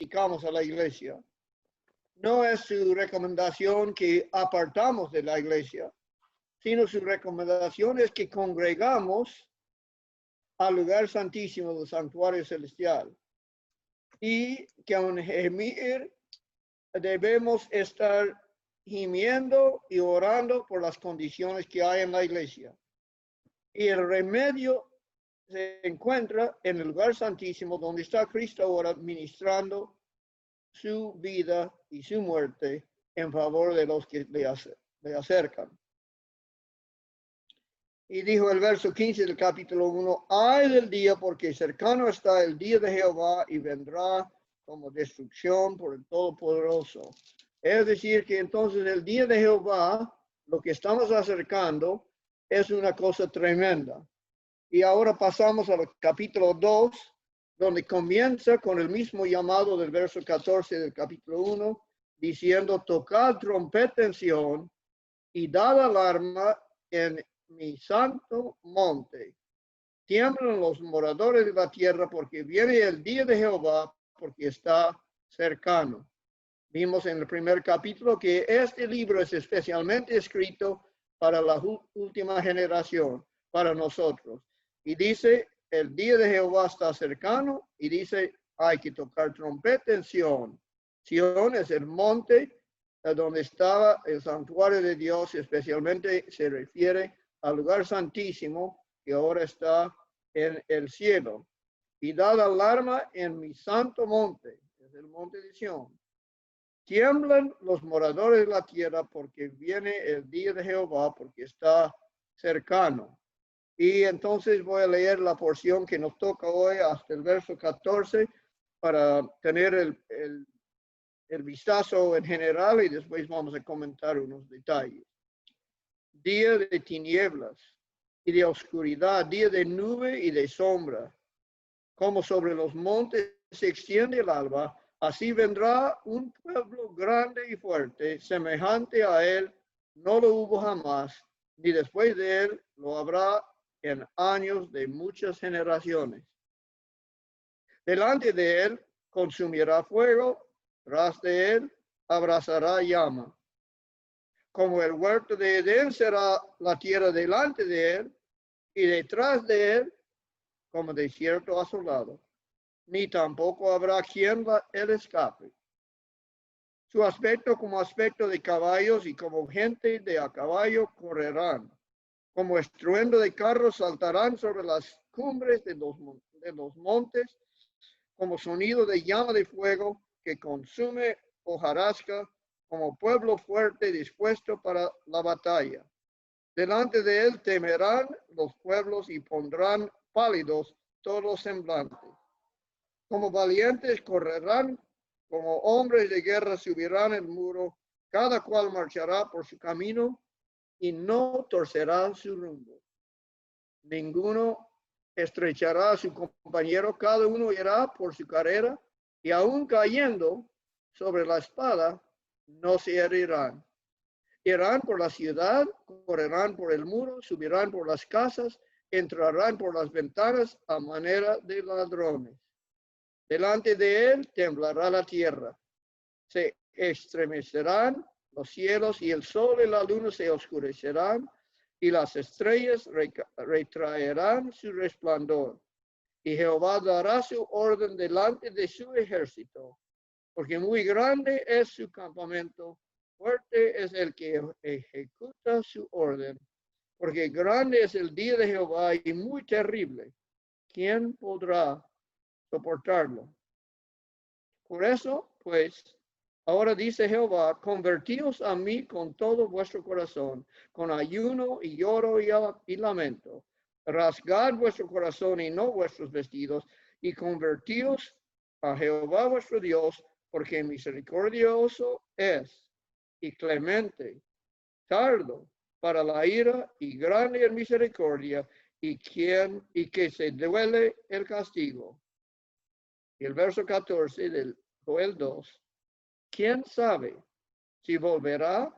criticamos a la iglesia. No es su recomendación que apartamos de la iglesia, sino su recomendación es que congregamos al lugar santísimo del santuario celestial. Y que al gemir debemos estar gimiendo y orando por las condiciones que hay en la iglesia. Y el remedio se encuentra en el lugar santísimo donde está Cristo ahora ministrando su vida y su muerte en favor de los que le acercan. Y dijo el verso 15 del capítulo 1, ay del día, porque cercano está el día de Jehová y vendrá como destrucción por el Todopoderoso. Es decir, que entonces el día de Jehová, lo que estamos acercando, es una cosa tremenda. Y ahora pasamos al capítulo 2, donde comienza con el mismo llamado del verso 14 del capítulo 1, diciendo, tocad trompeta en Sión y dad alarma en mi santo monte. Tiemblan los moradores de la tierra porque viene el día de Jehová, porque está cercano. Vimos en el primer capítulo que este libro es especialmente escrito para la última generación, para nosotros. Y dice, el día de Jehová está cercano, y dice, hay que tocar trompeta en Sión. Sión es el monte donde estaba el santuario de Dios, especialmente se refiere al lugar santísimo que ahora está en el cielo. Y dad alarma en mi santo monte, es el monte de Sión. Tiemblan los moradores de la tierra porque viene el día de Jehová, porque está cercano. Y entonces voy a leer la porción que nos toca hoy hasta el verso 14 para tener el vistazo en general y después vamos a comentar unos detalles. Día de tinieblas y de oscuridad, día de nube y de sombra. Como sobre los montes se extiende el alba, así vendrá un pueblo grande y fuerte, semejante a él, no lo hubo jamás, ni después de él lo habrá en años de muchas generaciones. Delante de él consumirá fuego, tras de él abrazará llama. Como el huerto de Edén será la tierra delante de él, y detrás de él como desierto asolado, ni tampoco habrá quien él escape. Su aspecto como aspecto de caballos y como gente de a caballo correrán. Como estruendo de carros saltarán sobre las cumbres de los montes, como sonido de llama de fuego que consume hojarasca, como pueblo fuerte dispuesto para la batalla. Delante de él temerán los pueblos y pondrán pálidos todos los semblantes. Como valientes correrán, como hombres de guerra subirán el muro, cada cual marchará por su camino y no torcerá su rumbo. Ninguno estrechará a su compañero, cada uno irá por su carrera, y aun cayendo sobre la espada, no se herirán. Irán por la ciudad, correrán por el muro, subirán por las casas, entrarán por las ventanas a manera de ladrones. Delante de él temblará la tierra, se estremecerán los cielos y el sol y la luna se oscurecerán y las estrellas retraerán su resplandor. Y Jehová dará su orden delante de su ejército, porque muy grande es su campamento, fuerte es el que ejecuta su orden, porque grande es el día de Jehová y muy terrible. ¿Quién podrá soportarlo? Por eso, pues, ahora dice Jehová, convertíos a mí con todo vuestro corazón, con ayuno y lloro y lamento. Rasgad vuestro corazón y no vuestros vestidos, y convertíos a Jehová vuestro Dios, porque misericordioso es y clemente, tardo para la ira y grande en misericordia, y que se duele el castigo. Y el verso 14 del Joel 2, ¿quién sabe si volverá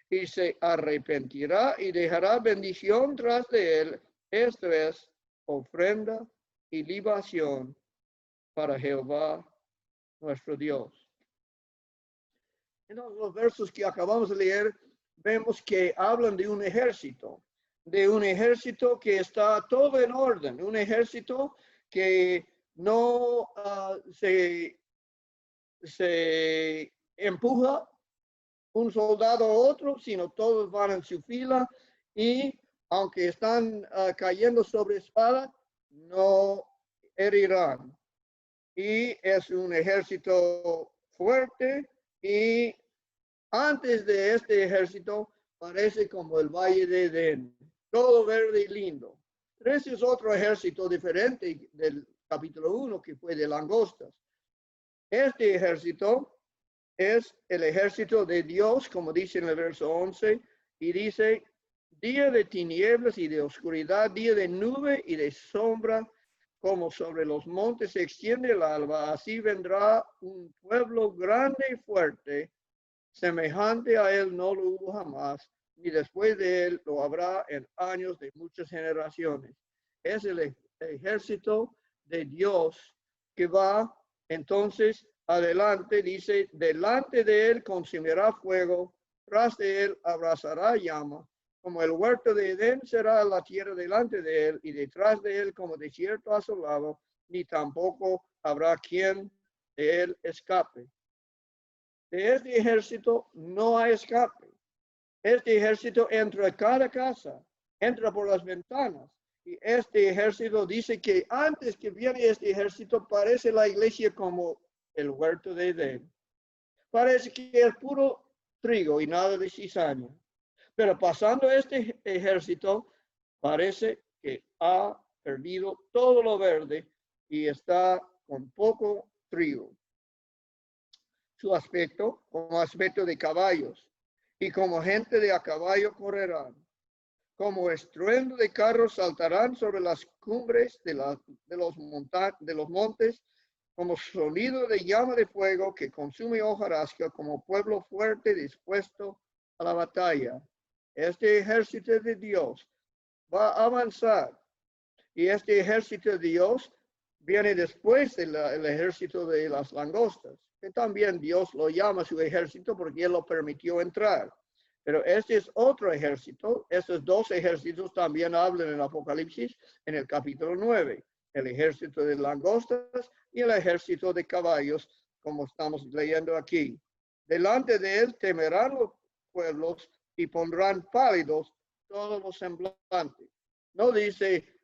y se arrepentirá y dejará bendición tras de él? Esto es ofrenda y libación para Jehová nuestro Dios. En los versos que acabamos de leer, vemos que hablan de un ejército que está todo en orden, un ejército que no se empuja un soldado a otro, sino todos van en su fila y aunque están cayendo sobre espada, no herirán. Y es un ejército fuerte y antes de este ejército parece como el valle de Edén, todo verde y lindo. Pero ese es otro ejército diferente del capítulo 1 que fue de langostas. Este ejército es el ejército de Dios, como dice en el verso 11, y dice, día de tinieblas y de oscuridad, día de nube y de sombra, como sobre los montes se extiende el alba, así vendrá un pueblo grande y fuerte, semejante a él no lo hubo jamás, ni después de él lo habrá en años de muchas generaciones. Es el ejército de Dios que va entonces adelante, dice, delante de él consumirá fuego, tras de él abrazará llama, como el huerto de Edén será la tierra delante de él, y detrás de él como desierto asolado, ni tampoco habrá quien de él escape. De este ejército no hay escape. Este ejército entra a cada casa, entra por las ventanas. Y este ejército dice que antes que viene este ejército parece la iglesia como el huerto de Edén. Parece que es puro trigo y nada de cizaña. Pero pasando este ejército, parece que ha perdido todo lo verde y está con poco trigo. Su aspecto como aspecto de caballos, y como gente de a caballo correrán. Como estruendo de carros saltarán sobre las cumbres de los montes, como sonido de llama de fuego que consume hojarasca, como pueblo fuerte dispuesto a la batalla. Este ejército de Dios va a avanzar, y este ejército de Dios viene después del ejército de las langostas, que también Dios lo llama su ejército porque Él lo permitió entrar. Pero este es otro ejército. Estos dos ejércitos también hablan en Apocalipsis en el capítulo 9. El ejército de langostas y el ejército de caballos, como estamos leyendo aquí. Delante de él temerán los pueblos y pondrán pálidos todos los semblantes. No dice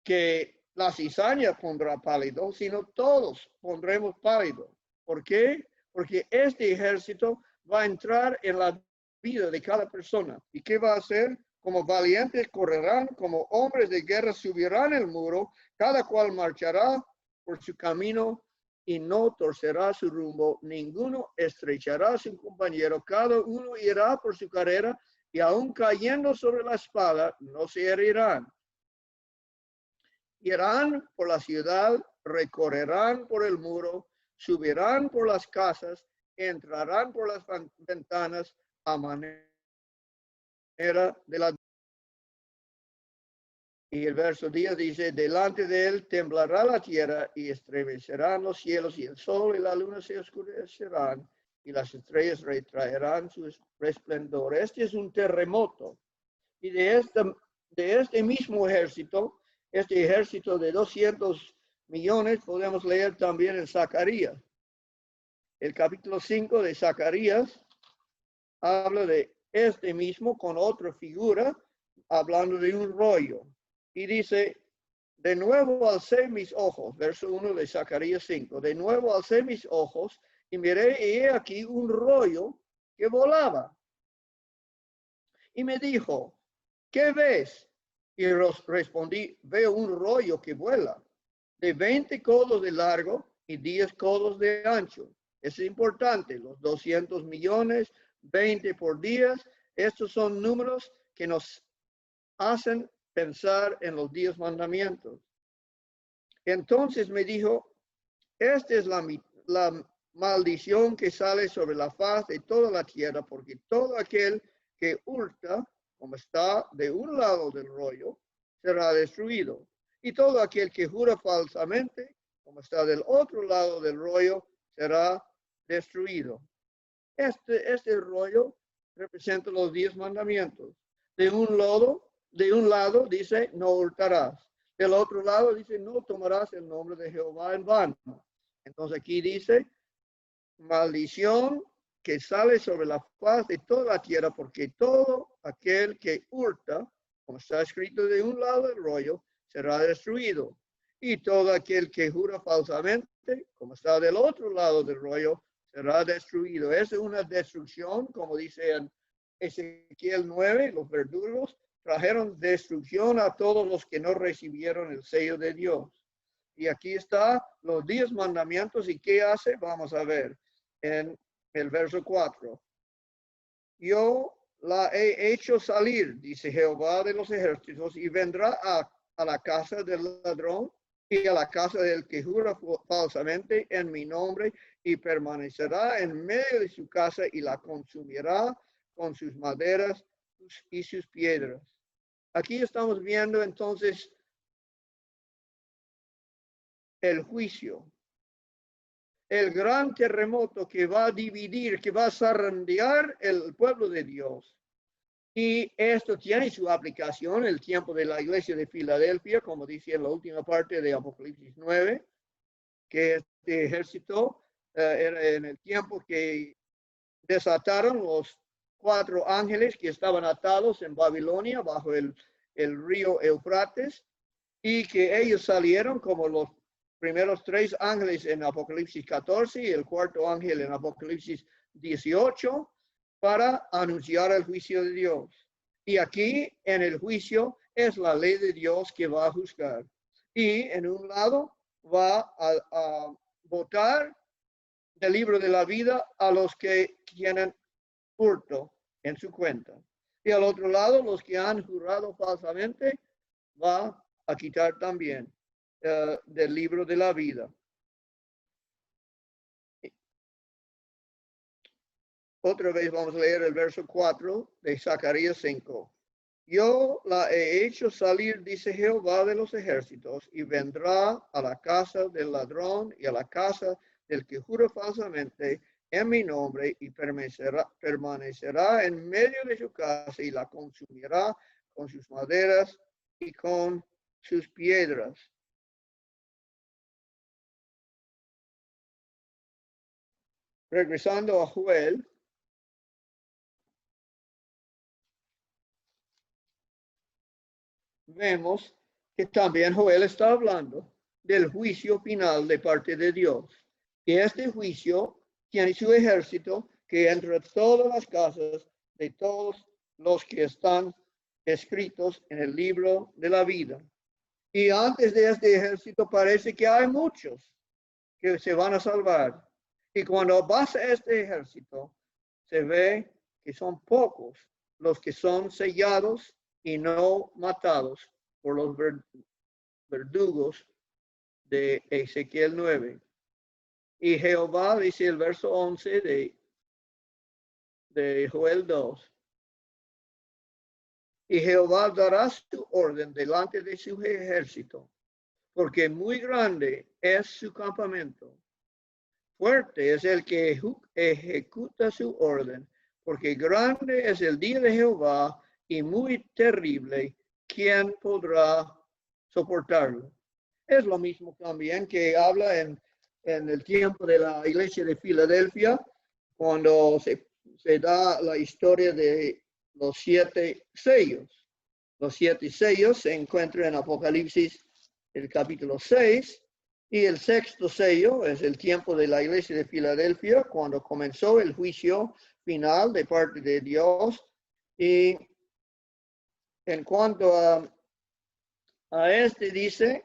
que la cizaña pondrá pálido, sino todos pondremos pálido. ¿Por qué? Porque este ejército va a entrar en la vida de cada persona. ¿Y qué va a hacer? Como valientes correrán, como hombres de guerra subirán el muro, cada cual marchará por su camino y no torcerá su rumbo, ninguno estrechará a su compañero, cada uno irá por su carrera y aun cayendo sobre la espada no se herirán. Irán por la ciudad, recorrerán por el muro, subirán por las casas, entrarán por las ventanas a manera de la... Y el verso 10 dice, delante de él temblará la tierra y estremecerán los cielos y el sol y la luna se oscurecerán y las estrellas retraerán su resplandor. Este es un terremoto. Y de este mismo ejército, este ejército de 200 millones, podemos leer también en Zacarías. El capítulo 5 de Zacarías habla de este mismo con otra figura, hablando de un rollo. Y dice, de nuevo alcé mis ojos, verso 1 de Zacarías 5, de nuevo alcé mis ojos y miré y he aquí un rollo que volaba. Y me dijo, ¿qué ves? Y respondí, veo un rollo que vuela de 20 codos de largo y 10 codos de ancho. Es importante, los 200 millones, 20 por días, estos son números que nos hacen pensar en los 10 mandamientos. Entonces me dijo, esta es la maldición que sale sobre la faz de toda la tierra, porque todo aquel que hurta, como está de un lado del rollo, será destruido. Y todo aquel que jura falsamente, como está del otro lado del rollo, será destruido. Este rollo representa los 10 mandamientos. De un lado dice, no hurtarás. Del otro lado dice, no tomarás el nombre de Jehová en vano. Entonces aquí dice, maldición que sale sobre la faz de toda la tierra, porque todo aquel que hurta, como está escrito de un lado del rollo, será destruido. Y todo aquel que jura falsamente, como está del otro lado del rollo, será destruido. Es una destrucción, como dice en Ezequiel 9, los verdugos trajeron destrucción a todos los que no recibieron el sello de Dios. Y aquí está los 10 mandamientos. ¿Y qué hace? Vamos a ver en el verso 4. Yo la he hecho salir, dice Jehová de los ejércitos, y vendrá a la casa del ladrón y a la casa del que jura falsamente en mi nombre, y permanecerá en medio de su casa y la consumirá con sus maderas y sus piedras. Aquí estamos viendo entonces el juicio, el gran terremoto que va a dividir, que va a zarandear el pueblo de Dios. Y esto tiene su aplicación en el tiempo de la iglesia de Filadelfia, como dice en la última parte de Apocalipsis 9, que este ejército era en el tiempo que desataron los 4 ángeles que estaban atados en Babilonia bajo el río Eufrates, y que ellos salieron como los primeros 3 ángeles en Apocalipsis 14 y el 4º ángel en Apocalipsis 18 para anunciar el juicio de Dios. Y aquí en el juicio es la ley de Dios que va a juzgar. Y en un lado va a votar del libro de la vida a los que tienen hurto en su cuenta. Y al otro lado, los que han jurado falsamente, va a quitar también del libro de la vida. Otra vez vamos a leer el verso 4 de Zacarías 5. Yo la he hecho salir, dice Jehová de los ejércitos, y vendrá a la casa del ladrón y a la casa del que jura falsamente en mi nombre, y permanecerá en medio de su casa y la consumirá con sus maderas y con sus piedras. Regresando a Joel, vemos que también Joel está hablando del juicio final de parte de Dios. Y este juicio tiene su ejército que entra todas las casas de todos los que están escritos en el libro de la vida. Y antes de este ejército parece que hay muchos que se van a salvar. Y cuando pasa este ejército, se ve que son pocos los que son sellados y no matados por los verdugos de Ezequiel 9. Y Jehová, dice el verso 11 de Joel 2. Y Jehová dará su orden delante de su ejército, porque muy grande es su campamento. Fuerte es el que ejecuta su orden, porque grande es el día de Jehová y muy terrible. ¿Quién podrá soportarlo? Es lo mismo también que habla en el tiempo de la iglesia de Filadelfia, cuando se da la historia de los 7 sellos. Los 7 sellos se encuentran en Apocalipsis, el capítulo 6. Y el 6º sello es el tiempo de la iglesia de Filadelfia, cuando comenzó el juicio final de parte de Dios. Y en cuanto a este dice,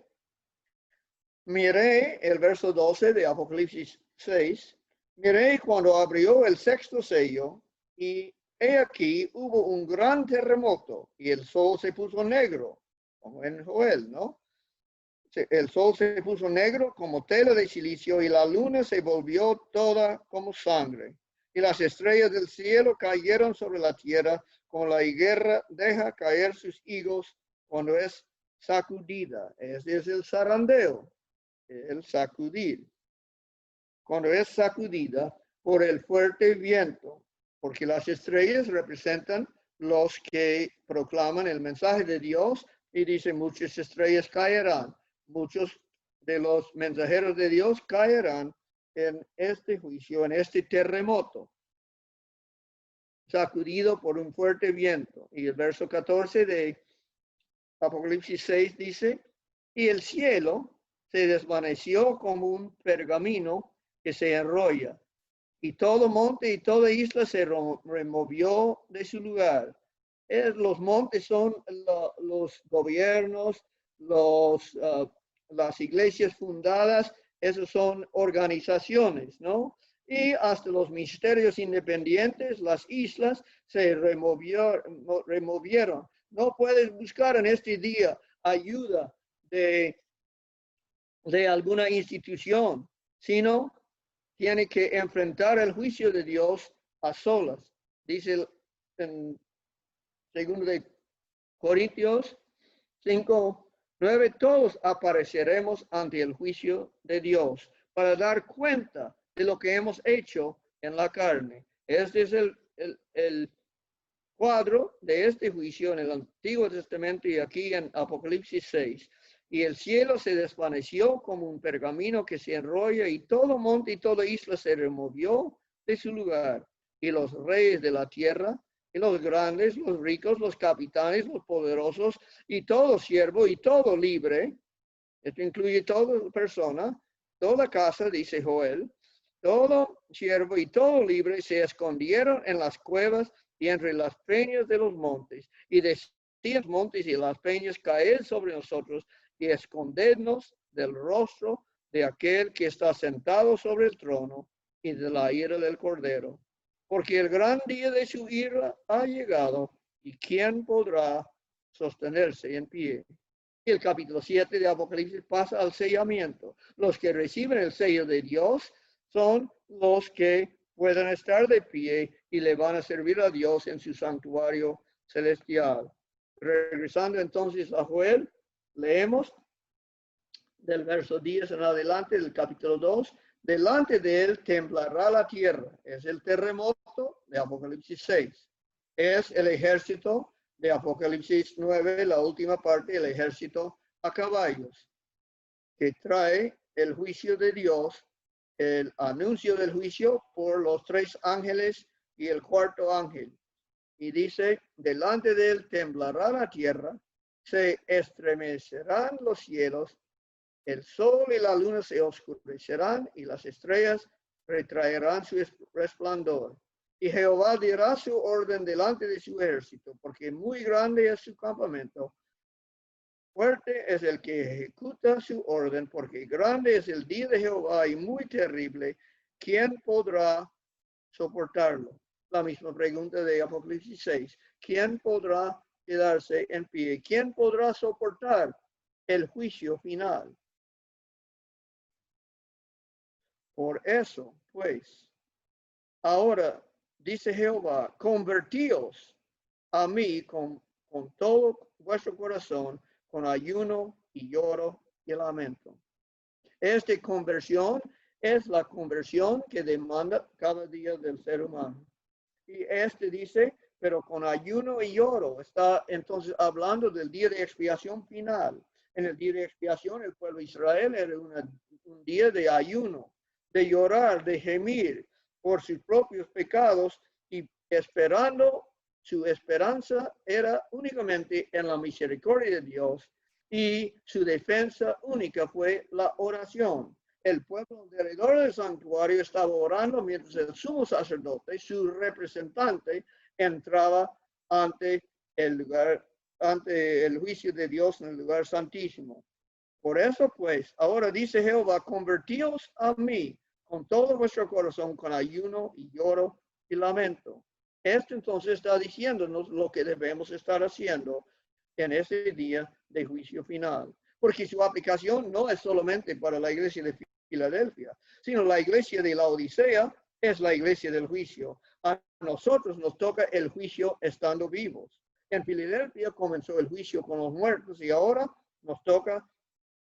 miré el verso 12 de Apocalipsis 6, miré cuando abrió el 6º sello, y he aquí hubo un gran terremoto, y el sol se puso negro, como en Joel, ¿no? El sol se puso negro como tela de silicio, y la luna se volvió toda como sangre. Y las estrellas del cielo cayeron sobre la tierra, como la higuera deja caer sus higos cuando es sacudida. Ese es el zarandeo, el sacudir. cuando es sacudida por el fuerte viento, porque las estrellas representan los que proclaman el mensaje de Dios y dice muchas estrellas caerán, muchos de los mensajeros de Dios caerán en este juicio, en este terremoto, sacudido por un fuerte viento. Y el verso 14 de Apocalipsis 6 dice, y el cielo se desvaneció como un pergamino que se enrolla, y todo monte y toda isla se removió de su lugar. Los montes son los gobiernos, las iglesias fundadas, esos son organizaciones, ¿no? Y hasta los ministerios independientes, las islas se removieron. No puedes buscar en este día ayuda de alguna institución, sino tiene que enfrentar el juicio de Dios a solas. Dice en 2 de Corintios 5:9, todos apareceremos ante el juicio de Dios para dar cuenta de lo que hemos hecho en la carne. Este es el cuadro de este juicio en el Antiguo Testamento y aquí en Apocalipsis 6. Y el cielo se desvaneció como un pergamino que se enrolla, y todo monte y toda isla se removió de su lugar. Y los reyes de la tierra, y los grandes, los ricos, los capitanes, los poderosos, y todo siervo y todo libre, esto incluye toda persona, toda casa, dice Joel, todo siervo y todo libre se escondieron en las cuevas y entre las peñas de los montes, y decían los montes y las peñas, caed sobre nosotros y escondednos del rostro de aquel que está sentado sobre el trono y de la ira del Cordero. Porque el gran día de su ira ha llegado, y ¿quién podrá sostenerse en pie? Y el capítulo 7 de Apocalipsis pasa al sellamiento. Los que reciben el sello de Dios son los que pueden estar de pie y le van a servir a Dios en su santuario celestial. Regresando entonces a Joel, leemos del verso 10 en adelante del capítulo 2. Delante de él temblará la tierra. Es el terremoto de Apocalipsis 6. Es el ejército de Apocalipsis 9, la última parte, el ejército a caballos, que trae el juicio de Dios, el anuncio del juicio por los 3 ángeles y el 4º ángel. Y dice, delante de él temblará la tierra, se estremecerán los cielos, el sol y la luna se oscurecerán y las estrellas retraerán su resplandor. Y Jehová dirá su orden delante de su ejército, porque muy grande es su campamento. Fuerte es el que ejecuta su orden, porque grande es el día de Jehová y muy terrible. ¿Quién podrá soportarlo? La misma pregunta de Apocalipsis 6. ¿Quién podrá quedarse en pie? ¿Quién podrá soportar el juicio final? Por eso, pues, ahora dice Jehová, convertíos a mí con todo vuestro corazón, con ayuno y lloro y lamento. Esta conversión es la conversión que demanda cada día del ser humano. Y dice, pero con ayuno y lloro, está entonces hablando del día de expiación final. En el día de expiación, el pueblo de Israel era un día de ayuno, de llorar, de gemir por sus propios pecados y esperando. Su esperanza era únicamente en la misericordia de Dios y su defensa única fue la oración. El pueblo alrededor del santuario estaba orando mientras el sumo sacerdote, su representante, entraba ante el juicio de Dios en el lugar santísimo. Por eso, pues, ahora dice Jehová, convertíos a mí con todo vuestro corazón, con ayuno y lloro y lamento. Esto entonces está diciéndonos lo que debemos estar haciendo en ese día de juicio final. Porque su aplicación no es solamente para la iglesia de Filadelfia, sino la iglesia de la Odisea es la iglesia del juicio. A nosotros nos toca el juicio estando vivos. En Filadelfia comenzó el juicio con los muertos y ahora nos toca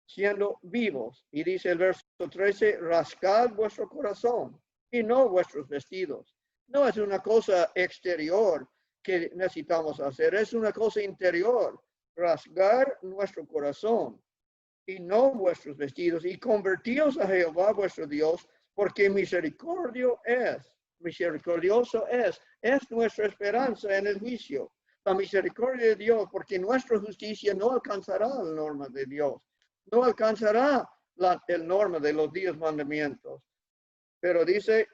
siendo vivos. Y dice el verso 13, rasgad vuestro corazón y no vuestros vestidos. No es una cosa exterior que necesitamos hacer, es una cosa interior, rasgar nuestro corazón y no vuestros vestidos, y convertíos a Jehová vuestro Dios, porque misericordioso es nuestra esperanza en el juicio. La misericordia de Dios, porque nuestra justicia no alcanzará la norma de Dios, no alcanzará el norma de los 10 mandamientos. Pero dice,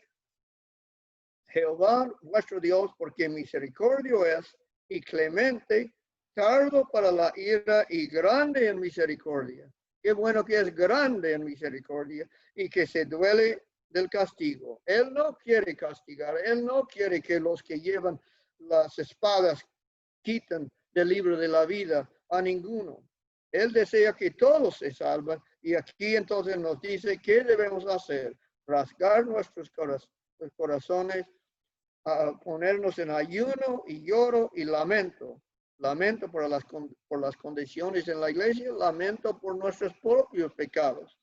Jehová vuestro Dios, porque misericordio es y clemente, tardo para la ira y grande en misericordia. Qué bueno que es grande en misericordia y que se duele del castigo. Él no quiere castigar, él no quiere que los que llevan las espadas quiten del libro de la vida a ninguno. Él desea que todos se salven y aquí entonces nos dice qué debemos hacer: rasgar nuestros corazones, a ponernos en ayuno y lloro y lamento. Lamento por las condiciones en la iglesia, lamento por nuestros propios pecados.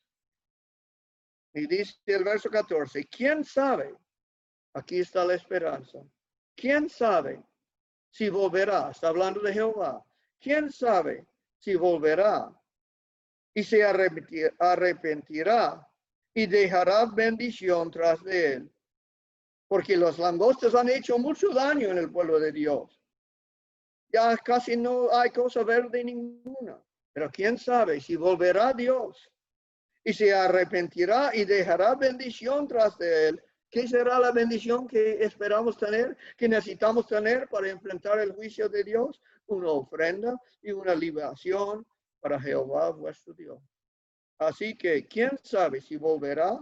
Y dice el verso 14, ¿quién sabe? Aquí está la esperanza. ¿Quién sabe si volverá? Está hablando de Jehová. ¿Quién sabe si volverá y se arrepentirá y dejará bendición tras de él? Porque los langostas han hecho mucho daño en el pueblo de Dios. Ya casi no hay cosa verde ninguna. Pero quién sabe si volverá Dios y se arrepentirá y dejará bendición tras de él. ¿Qué será la bendición que esperamos tener, que necesitamos tener para enfrentar el juicio de Dios? Una ofrenda y una libación para Jehová vuestro Dios. Así que quién sabe si volverá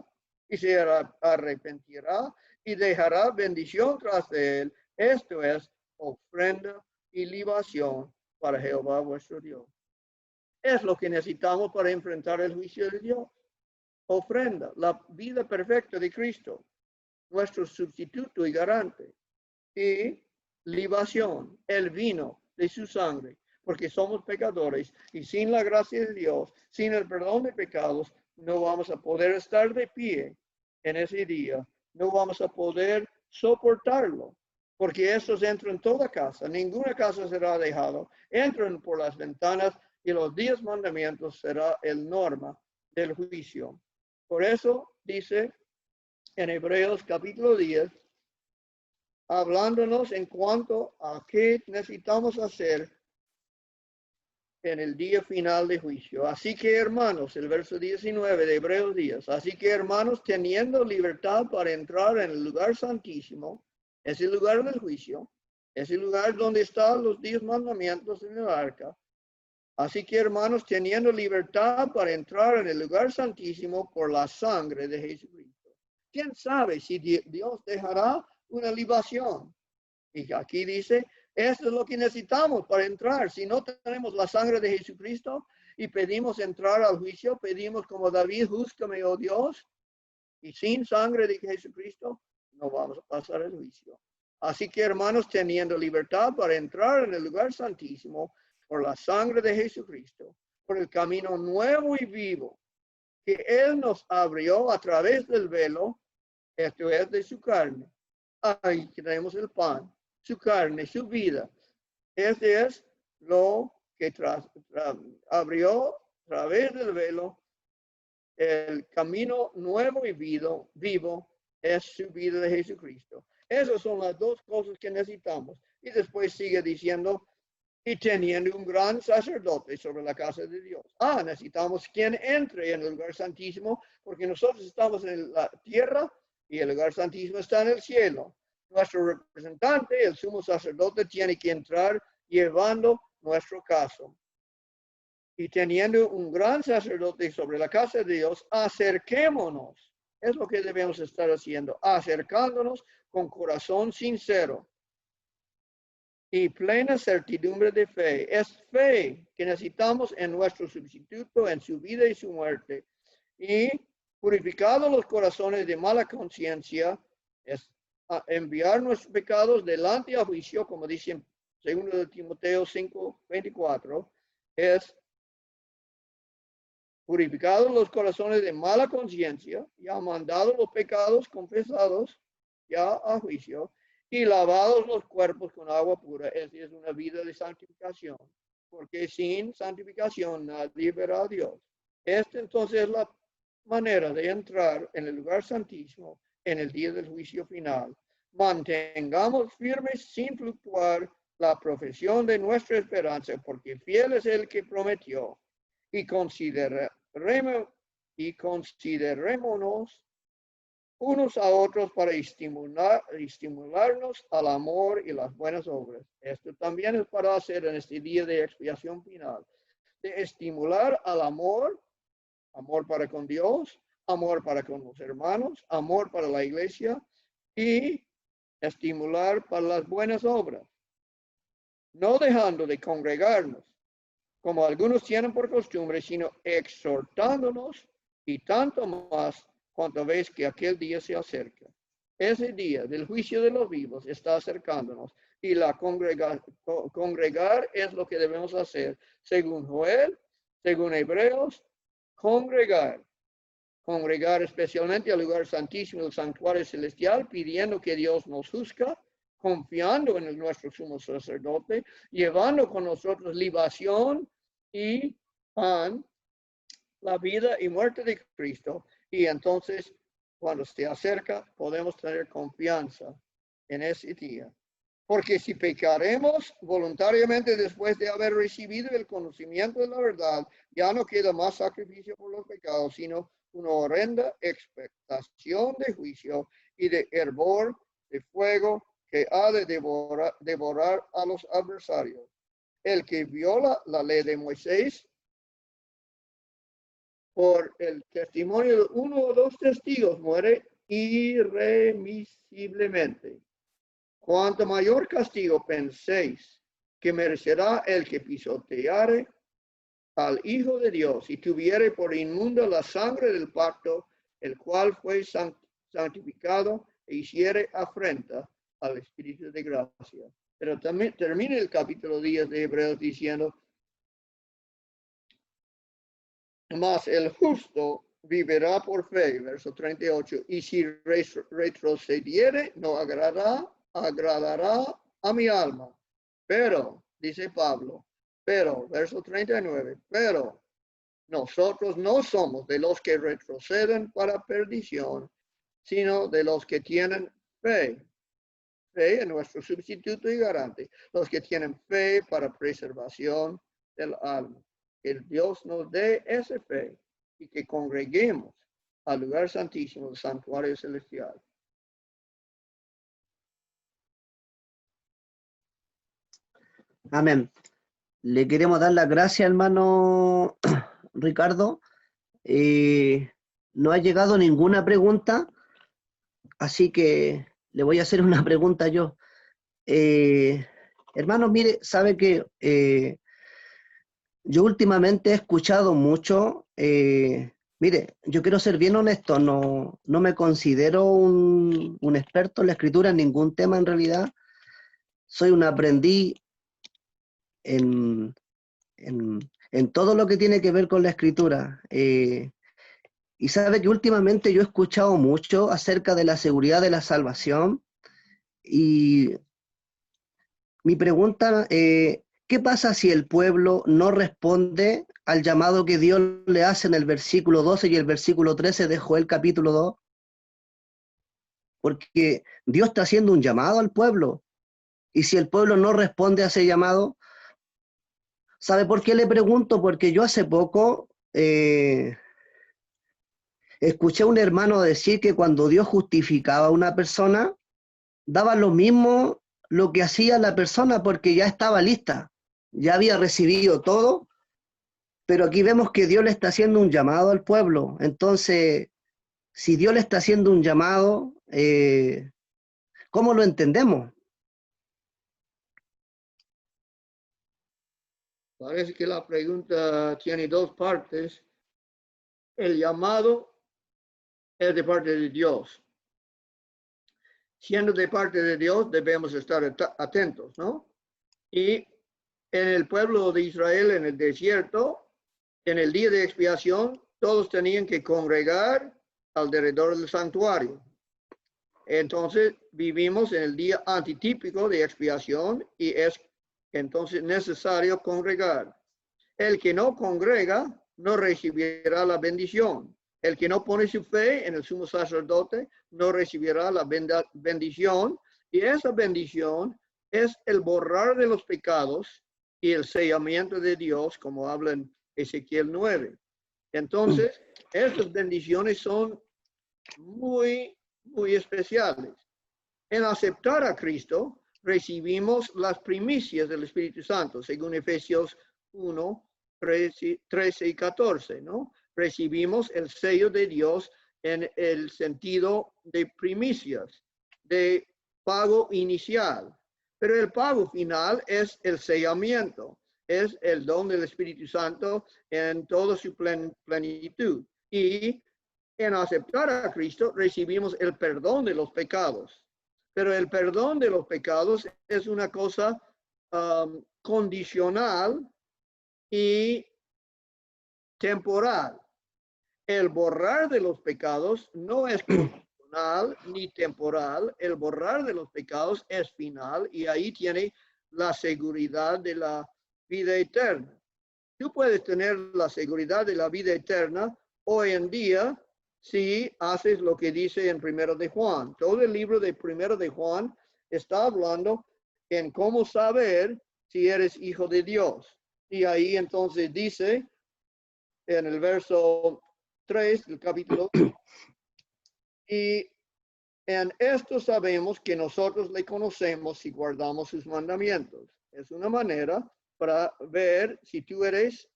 y se arrepentirá y dejará bendición tras de él. Esto es ofrenda y libación para Jehová vuestro Dios. Es lo que necesitamos para enfrentar el juicio de Dios. Ofrenda, la vida perfecta de Cristo, nuestro sustituto y garante. Y libación, el vino de su sangre, porque somos pecadores y sin la gracia de Dios, sin el perdón de pecados, no vamos a poder estar de pie en ese día, no vamos a poder soportarlo, porque estos entran en toda casa, ninguna casa será dejada, entran por las ventanas y los 10 mandamientos será el norma del juicio. Por eso dice en Hebreos capítulo 10, hablándonos en cuanto a qué necesitamos hacer en el día final de juicio. Así que, hermanos, el verso 19 de Hebreos 10, así que, hermanos, teniendo libertad para entrar en el lugar santísimo, es el lugar del juicio, es el lugar donde están los 10 mandamientos en el arca. Así que, hermanos, teniendo libertad para entrar en el lugar santísimo por la sangre de Jesucristo. ¿Quién sabe si Dios dejará una libación? Y aquí dice, esto es lo que necesitamos para entrar. Si no tenemos la sangre de Jesucristo y pedimos entrar al juicio, pedimos como David, júzgame, oh Dios, y sin sangre de Jesucristo no vamos a pasar el juicio. Así que, hermanos, teniendo libertad para entrar en el lugar santísimo por la sangre de Jesucristo, por el camino nuevo y vivo que Él nos abrió a través del velo, esto es de su carne. Ahí tenemos el pan, su carne, su vida. Este es lo que abrió a través del velo el camino nuevo y vivo es su vida de Jesucristo. Esas son las dos cosas que necesitamos. Y después sigue diciendo, y teniendo un gran sacerdote sobre la casa de Dios. Necesitamos quien entre en el lugar santísimo, porque nosotros estamos en la tierra y el lugar santísimo está en el cielo. Nuestro representante, el sumo sacerdote, tiene que entrar llevando nuestro caso. Y teniendo un gran sacerdote sobre la casa de Dios, acerquémonos. Es lo que debemos estar haciendo, acercándonos con corazón sincero y plena certidumbre de fe. Es fe que necesitamos en nuestro sustituto, en su vida y su muerte. Y purificados los corazones de mala conciencia, es enviar nuestros pecados delante a juicio, como dice en 2 Timoteo 5:24, es purificados los corazones de mala conciencia, ya mandado los pecados confesados ya a juicio, y lavados los cuerpos con agua pura. Esa es una vida de santificación, porque sin santificación nadie verá a Dios. Esta entonces es la manera de entrar en el lugar santísimo en el día del juicio final. Mantengamos firmes sin fluctuar la profesión de nuestra esperanza, porque fiel es el que prometió, y considerémonos unos a otros para estimularnos al amor y las buenas obras. Esto también es para hacer en este día de expiación final, de estimular al amor, amor para con Dios, amor para con los hermanos, amor para la iglesia y estimular para las buenas obras, no dejando de congregarnos, como algunos tienen por costumbre, sino exhortándonos y tanto más cuanto ves que aquel día se acerca. Ese día del juicio de los vivos está acercándonos y la congregar es lo que debemos hacer. Según Joel, según Hebreos, congregar especialmente al lugar santísimo del santuario celestial, pidiendo que Dios nos juzga, confiando en nuestro sumo sacerdote, llevando con nosotros libación y pan, la vida y muerte de Cristo. Y entonces, cuando se acerca, podemos tener confianza en ese día. Porque si pecaremos voluntariamente después de haber recibido el conocimiento de la verdad, ya no queda más sacrificio por los pecados, sino una horrenda expectación de juicio y de hervor de fuego que ha de devorar a los adversarios. El que viola la ley de Moisés por el testimonio de uno o dos testigos muere irremisiblemente. Cuanto mayor castigo penséis que merecerá el que pisoteare al Hijo de Dios y tuviere por inmunda la sangre del pacto, el cual fue santificado e hiciere afrenta al Espíritu de gracia. Pero también termina el capítulo 10 de Hebreos diciendo, mas el justo vivirá por fe, verso 38, y si retrocediere, no agradará a mi alma. Pero, dice Pablo, pero, verso 39, pero nosotros no somos de los que retroceden para perdición, sino de los que tienen fe. Fe es nuestro sustituto y garante. Los que tienen fe para preservación del alma. Que Dios nos dé esa fe y que congreguemos al lugar santísimo del santuario celestial. Amén. Le queremos dar las gracias, hermano Ricardo. No ha llegado ninguna pregunta, así que le voy a hacer una pregunta yo. Hermano, mire, sabe que yo últimamente he escuchado mucho, mire, yo quiero ser bien honesto, no me considero un experto en la escritura en ningún tema en realidad. Soy un aprendiz en todo lo que tiene que ver con la escritura. Y sabe que últimamente yo he escuchado mucho acerca de la seguridad de la salvación. Y mi pregunta, ¿qué pasa si el pueblo no responde al llamado que Dios le hace en el versículo 12 y el versículo 13 de Joel capítulo 2? Porque Dios está haciendo un llamado al pueblo. Y si el pueblo no responde a ese llamado, ¿sabe por qué le pregunto? Porque yo hace poco escuché a un hermano decir que cuando Dios justificaba a una persona, daba lo mismo lo que hacía la persona porque ya estaba lista, ya había recibido todo, pero aquí vemos que Dios le está haciendo un llamado al pueblo. Entonces, si Dios le está haciendo un llamado, ¿cómo lo entendemos? Parece que la pregunta tiene dos partes. El llamado es de parte de Dios. Siendo de parte de Dios, debemos estar atentos, ¿no? Y en el pueblo de Israel, en el desierto, En el día de expiación, todos tenían que congregar alrededor del santuario. Entonces, vivimos en el día antitípico de expiación y es entonces necesario congregar. El que no congrega no recibirá la bendición. El que no pone su fe en el sumo sacerdote no recibirá la bendición. Y esa bendición es el borrar de los pecados y el sellamiento de Dios, como habla en Ezequiel 9. Entonces, estas bendiciones son muy especiales. En aceptar a Cristo, recibimos las primicias del Espíritu Santo, según Efesios 1, 13 y 14, ¿no? Recibimos el sello de Dios en el sentido de primicias, de pago inicial. Pero el pago final es el sellamiento, es el don del Espíritu Santo en toda su plenitud. Y en aceptar a Cristo recibimos el perdón de los pecados. Pero el perdón de los pecados es una cosa condicional y temporal. El borrar de los pecados no es condicional ni temporal. El borrar de los pecados es final y ahí tiene la seguridad de la vida eterna. Tú puedes tener la seguridad de la vida eterna hoy en día si haces lo que dice en 1 de Juan. Todo el libro de 1 de Juan está hablando en cómo saber si eres hijo de Dios. Y ahí entonces dice en el verso 3 del capítulo, y en esto sabemos que nosotros le conocemos si guardamos sus mandamientos. Es una manera para ver si tú eres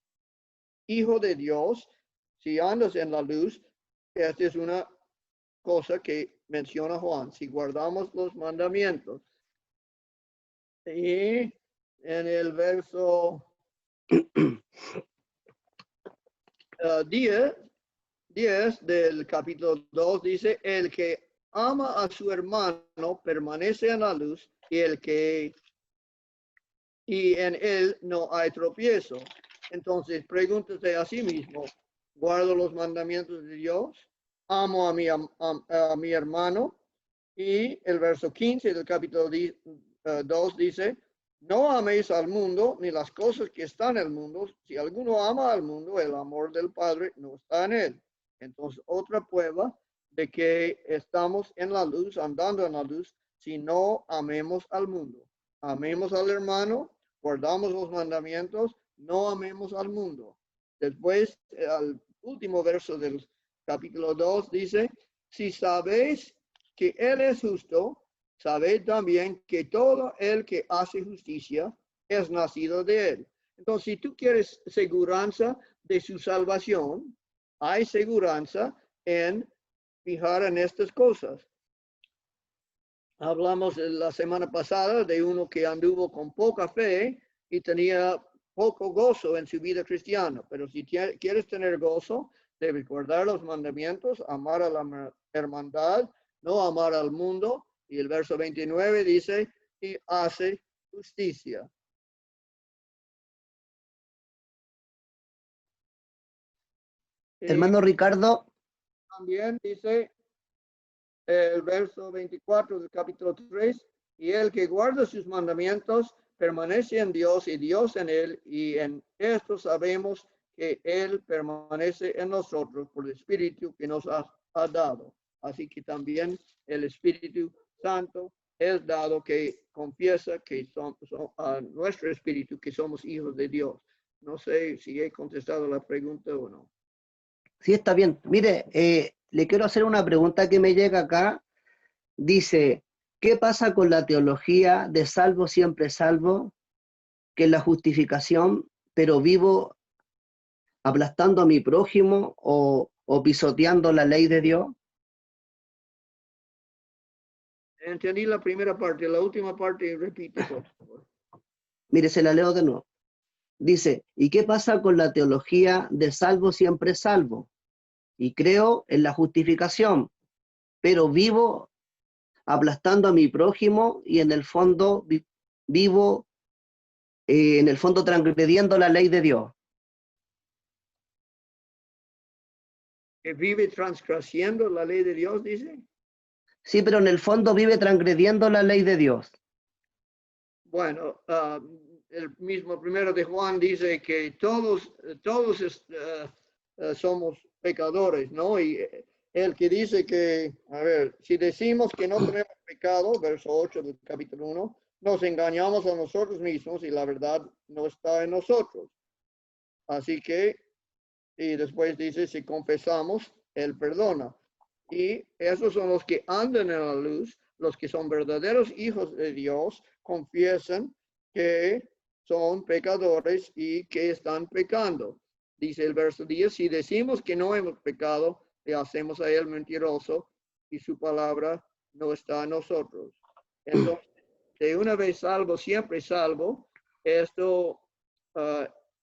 hijo de Dios, si andas en la luz. Esta es una cosa que menciona Juan, si guardamos los mandamientos. Y en el verso 10 del capítulo 2 dice, el que ama a su hermano permanece en la luz y en él no hay tropiezo. Entonces, pregúntate a sí mismo, ¿guardo los mandamientos de Dios? ¿Amo a mi hermano? Y el verso 15 del capítulo 2 dice, no améis al mundo ni las cosas que están en el mundo. Si alguno ama al mundo, el amor del Padre no está en él. Entonces, otra prueba de que estamos en la luz, andando en la luz, si no amemos al mundo. Amemos al hermano, guardamos los mandamientos, no amemos al mundo. Después, al último verso del capítulo 2 dice, si sabéis que Él es justo, sabed también que todo el que hace justicia es nacido de Él. Entonces, si tú quieres seguranza de su salvación, hay seguranza en fijar en estas cosas. Hablamos la semana pasada de uno que anduvo con poca fe y tenía poco gozo en su vida cristiana. Pero si quieres tener gozo, debes guardar los mandamientos, amar a la hermandad, no amar al mundo. Y el verso 29 dice, y hace justicia. Hermano Ricardo. También dice el verso 24 del capítulo 3, y el que guarda sus mandamientos permanece en Dios y Dios en él, y en esto sabemos que Él permanece en nosotros por el Espíritu que nos ha dado. Así que también el Espíritu Santo es dado que confiesa que son a nuestro espíritu que somos hijos de Dios. No sé si he contestado la pregunta o no. Sí, está bien. Mire, le quiero hacer una pregunta que me llega acá. Dice, ¿qué pasa con la teología de salvo siempre salvo? Que es la justificación, pero vivo aplastando a mi prójimo o pisoteando la ley de Dios. Entendí la primera parte, la última parte repite, por favor. Mire, se la leo de nuevo. Dice, ¿y qué pasa con la teología de salvo siempre salvo? Y creo en la justificación, pero vivo aplastando a mi prójimo y en el fondo vivo, transgrediendo la ley de Dios. que vive transgrediendo la ley de Dios, dice. Sí, pero en el fondo vive transgrediendo la ley de Dios. Bueno, el mismo primero de Juan dice que todos somos pecadores, ¿no? Y el que dice que, a ver, si decimos que no tenemos pecado, verso 8 del capítulo 1, nos engañamos a nosotros mismos y la verdad no está en nosotros. Así que, y después dice, si confesamos, Él perdona. Y esos son los que andan en la luz, los que son verdaderos hijos de Dios, confiesan que son pecadores y que están pecando. Dice el verso 10, si decimos que no hemos pecado, le hacemos a Él mentiroso y su palabra no está en nosotros. Entonces, de una vez salvo, siempre salvo, esto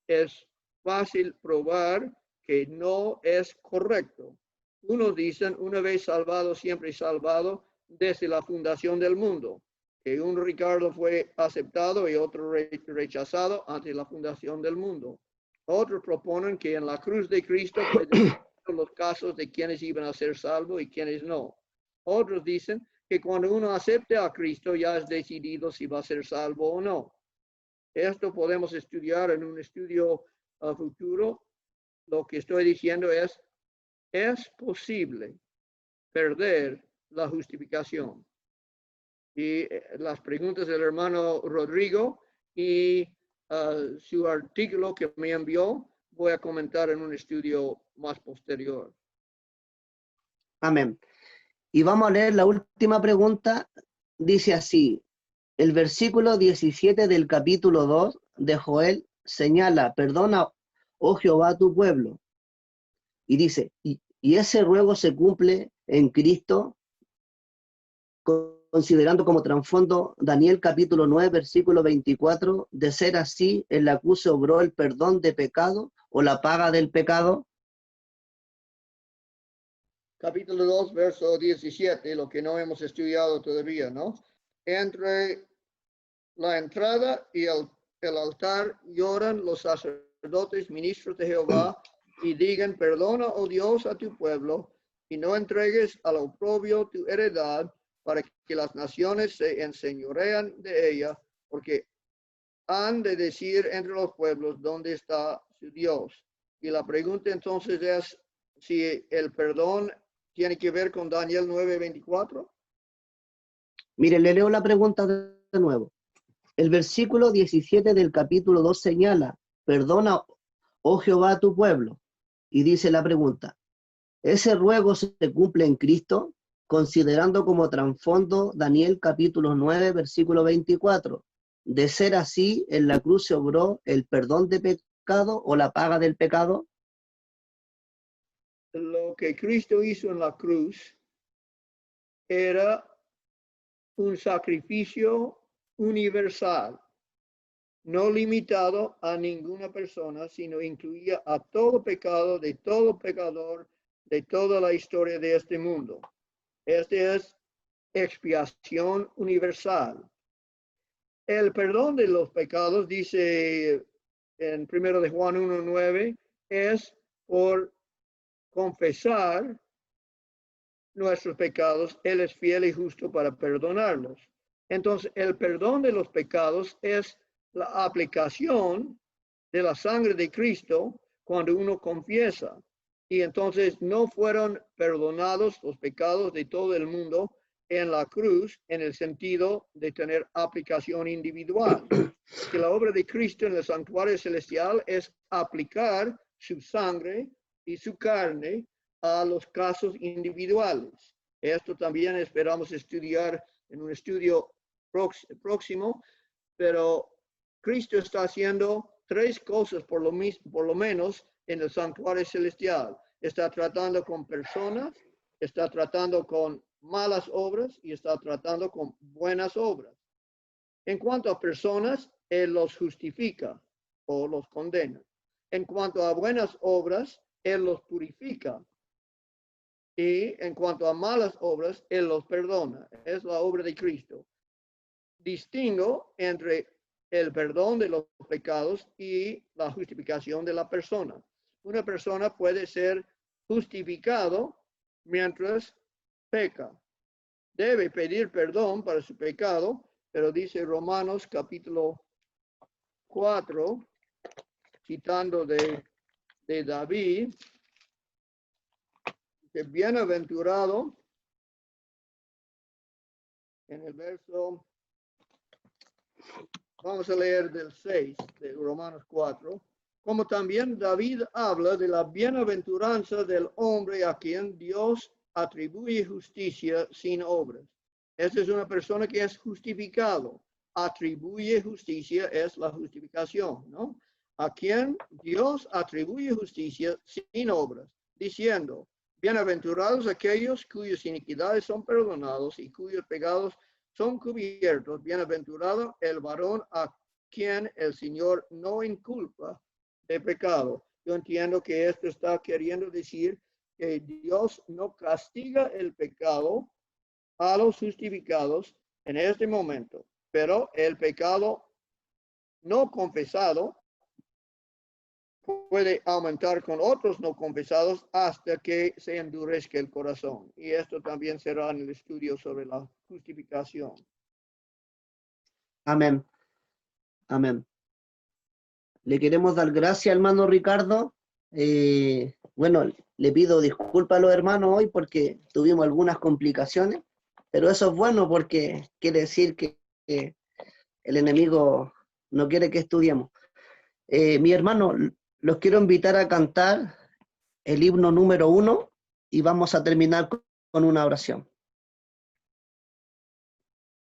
es fácil probar que no es correcto. Unos dicen, una vez salvado, siempre salvado, desde la fundación del mundo. Que un Ricardo fue aceptado y otro rechazado antes de la fundación del mundo. Otros proponen que en la cruz de Cristo fue los casos de quienes iban a ser salvos y quienes no. Otros dicen que cuando uno acepte a Cristo ya es decidido si va a ser salvo o no. Esto podemos estudiar en un estudio futuro. Lo que estoy diciendo es posible perder la justificación. Y las preguntas del hermano Rodrigo y su artículo que me envió, voy a comentar en un estudio más posterior. Amén. Y vamos a leer la última pregunta. Dice así, el versículo 17 del capítulo 2 de Joel señala, perdona, oh Jehová, tu pueblo. Y dice, y ese ruego se cumple en Cristo, considerando como trasfondo Daniel capítulo 9, versículo 24, de ser así, en la cruz se obró el perdón de pecado o la paga del pecado. Capítulo 2, verso 17, lo que no hemos estudiado todavía, ¿no? Entre la entrada y el altar lloran los sacerdotes, ministros de Jehová, y digan, perdona, oh Dios, a tu pueblo, y no entregues al oprobio tu heredad, para que las naciones se enseñorean de ella, porque han de decir entre los pueblos dónde está su Dios. Y la pregunta entonces es si el perdón tiene que ver con Daniel 9:24. Mire, le leo la pregunta de nuevo. El versículo 17 del capítulo 2 señala, perdona, oh Jehová, a tu pueblo. Y dice la pregunta, ¿ese ruego se cumple en Cristo? Considerando como trasfondo Daniel capítulo 9, versículo 24. De ser así, en la cruz se obró el perdón de pecado o la paga del pecado. Lo que Cristo hizo en la cruz era un sacrificio universal, no limitado a ninguna persona, sino incluía a todo pecado, de todo pecador, de toda la historia de este mundo. Este es expiación universal. El perdón de los pecados, dice en 1 de Juan 1:9, es por confesar nuestros pecados, Él es fiel y justo para perdonarlos. Entonces, el perdón de los pecados es la aplicación de la sangre de Cristo cuando uno confiesa. Y entonces no fueron perdonados los pecados de todo el mundo en la cruz en el sentido de tener aplicación individual. Que la obra de Cristo en el santuario celestial es aplicar su sangre y su carne a los casos individuales. Esto también esperamos estudiar en un estudio próximo, pero Cristo está haciendo tres cosas por lo menos en el santuario celestial. Está tratando con personas, está tratando con malas obras y está tratando con buenas obras. En cuanto a personas, Él los justifica o los condena. En cuanto a buenas obras, Él los purifica. Y en cuanto a malas obras, Él los perdona. Es la obra de Cristo. Distingo entre el perdón de los pecados y la justificación de la persona. Una persona puede ser justificado mientras peca. Debe pedir perdón para su pecado, pero dice Romanos capítulo 4, citando de David, que bienaventurado, en el verso, vamos a leer del 6 de Romanos 4, como también David habla de la bienaventuranza del hombre a quien Dios atribuye justicia sin obras. Esta es una persona que es justificado. Atribuye justicia es la justificación, ¿no? A quien Dios atribuye justicia sin obras, diciendo, bienaventurados aquellos cuyas iniquidades son perdonados y cuyos pecados son cubiertos. Bienaventurado el varón a quien el Señor no inculpa de pecado. Yo entiendo que esto está queriendo decir que Dios no castiga el pecado a los justificados en este momento, pero el pecado no confesado puede aumentar con otros no confesados hasta que se endurezca el corazón. Y esto también será en el estudio sobre la justificación. Amén. Amén. Le queremos dar gracias, hermano Ricardo. Bueno, le pido disculpas a los hermanos hoy porque tuvimos algunas complicaciones, pero eso es bueno porque quiere decir que el enemigo no quiere que estudiemos. Mi hermano, los quiero invitar a cantar el himno número 1 y vamos a terminar con una oración.